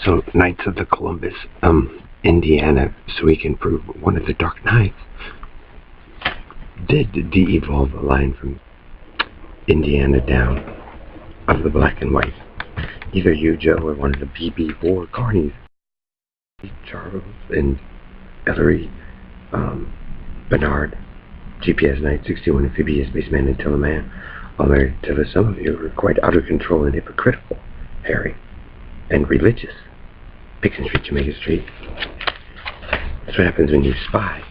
So, Knights of the Columbus, Indiana, so we can prove one of the Dark Knights did de-evolve a line from Indiana down of the black and white. Either you, Joe, or one of the BB4 carnies, Charles and Ellery, Bernard, GPS Knight 61, Amphibious Spaceman, and Teleman, all married to some of you are quite out of control and hypocritical, Harry, and religious. Pixon Street, Jamaica Street. That's what happens when you spy.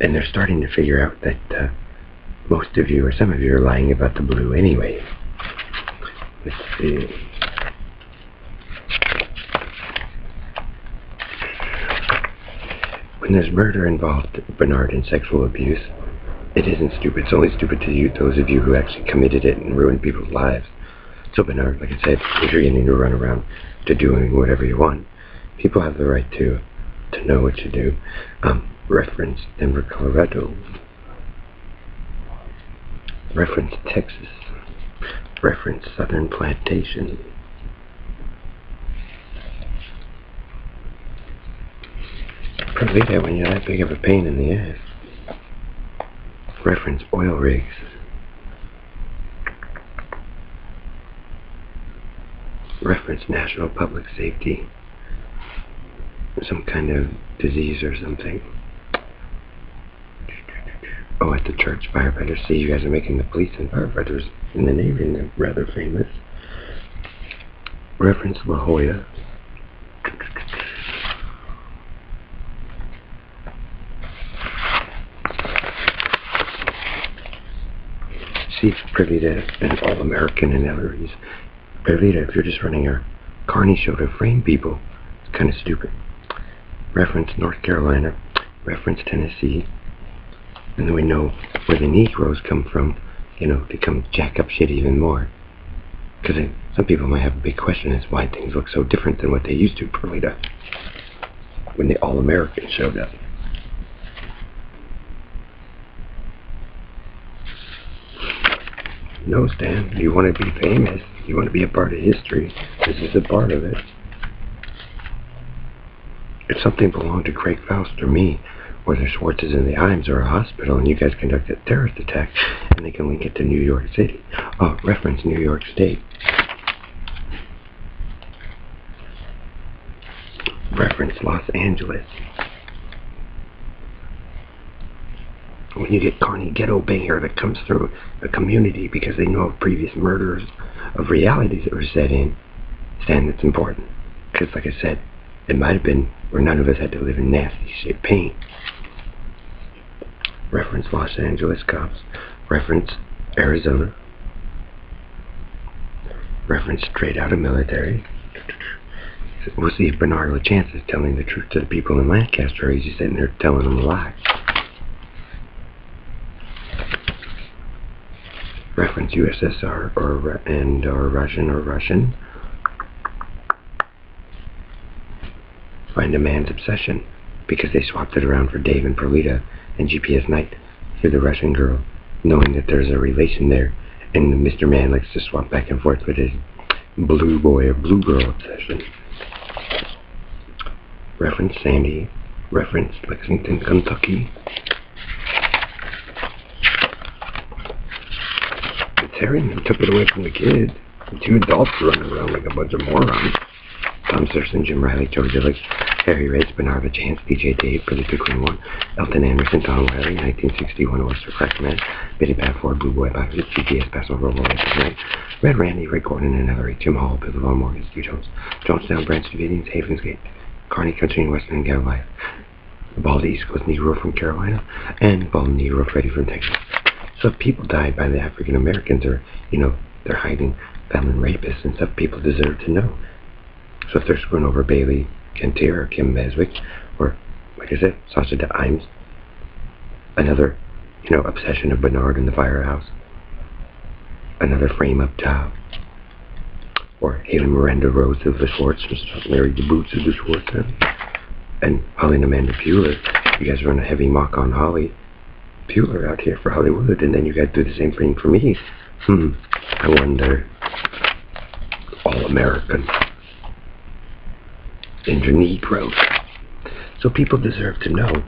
And they're starting to figure out that most of you, or some of you, are lying about the blue anyway. Let's see. When there's murder involved, Bernard, in sexual abuse, it isn't stupid. It's only stupid to you, those of you who actually committed it and ruined people's lives. So Bernard, like I said, if you're getting to run around to doing whatever you want, people have the right to know what you do. Reference Denver, Colorado. Reference Texas. Reference Southern Plantation. Probably that when you're that big of a pain in the ass. Reference oil rigs. Reference national public safety. Some kind of disease or something. Oh, at the church, firefighters. See, you guys are making the police and firefighters in the Navy rather famous. Reference La Jolla. See, Privita and All-American and Ellery's. Privita, if you're just running a carny show to frame people, it's kind of stupid. Reference North Carolina. Reference Tennessee. And then we know where the Negroes come from, to come jack up shit even more. Because some people might have a big question as why things look so different than what they used to, Perlita, when the All-Americans showed up. No, Stan, you want to be famous, you want to be a part of history, this is a part of it. If something belonged to Craig Faust or me, or the Schwartzes and the Imes or a hospital, and you guys conduct a terrorist attack, and they can link it to New York City. Oh, reference New York State. Reference Los Angeles. When you get carny ghetto banger that comes through a community because they know of previous murders of realities that were set in, Stan, that's important. Because like I said, it might have been where none of us had to live in nasty shit pain. Reference Los Angeles cops. Reference Arizona. Reference straight out of military. We'll see if Bernard LaChance is telling the truth to the people in Lancaster, or he's just sitting there telling them a lie. Reference USSR or Russian. Find a man's obsession, because they swapped it around for Dave and Perlita and GPS Knight for the Russian girl, knowing that there's a relation there, and Mr. Man likes to swap back and forth with his blue boy or blue girl obsession. Reference Sandy. Reference Lexington, Kentucky. It's Harry who took it away from the kids. The two adults running around like a bunch of morons. Tom Thurston, Jim Riley, Joe Dillich, Harry Reyes, Bernard LaChance, DJ Dave, Billy Pickering 1, Elton Anderson, Tom Wiley, 1961, Oyster Crackman, Billy Padford, Blue Boy Boxes, GPS, Paso Robo, Night, Red Randy, Ray Gordon, and Ellery, Jim Hall, Bill Von Morgan, Stu Jones, Jonestown, Branch Davidians, Havensgate, Kearney Country, and Western Gal Life, the Bald East Coast Negro from Carolina, and Bald Negro Freddy from Texas. So if people died by the African Americans, or, they're hiding felon rapists and stuff, people deserve to know. So if they're screwing over Bailey Kentier or Kim Beswick, or, like I said, Sasha de Imes, another, obsession of Bernard in the firehouse, another frame up top, or Haley Miranda Rose of the Schwartz, married the Boots of the Schwartz, and Holly and Amanda Puler. You guys run a heavy mock on Holly Puler out here for Hollywood, and then you guys do the same thing for me. I wonder. All-American. transgender Negroes. So people deserve to know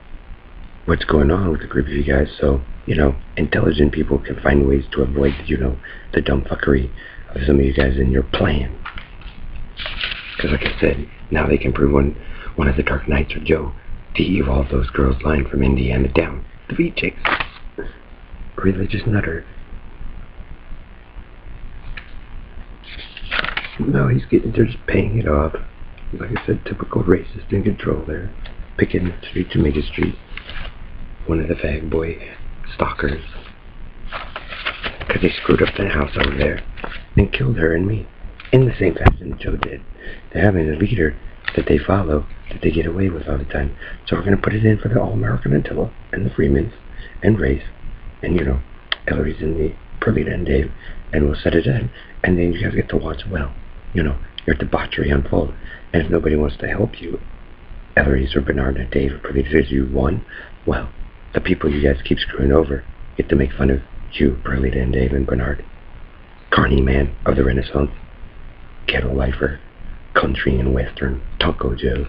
what's going on with a group of you guys, so, intelligent people can find ways to avoid, the dumb fuckery of some of you guys in your plan. Because like I said, now they can prove one of the Dark Knights or Joe de-evolved those girls lying from Indiana down the beach chicks. Religious nutter. No, they're just paying it off. Like I said, typical racist in control there. Picking Street, Jamaica Street. One of the fag boy stalkers. Because they screwed up the house over there and killed her and me. In the same fashion that Joe did. They're having a leader that they follow, that they get away with all the time. So we're going to put it in for the All-American Attila and the Freemans and Race. And, Hillary's in the Perlita and Dave. And we'll set it in. And then you guys get to watch well. Your debauchery unfold. And if nobody wants to help you, Hillary's or Bernard or Dave or Perlita says you won, well, the people you guys keep screwing over get to make fun of you, Perlita and Dave and Bernard. Carny man of the Renaissance. Ghetto lifer. Country and Western. Taco Joe.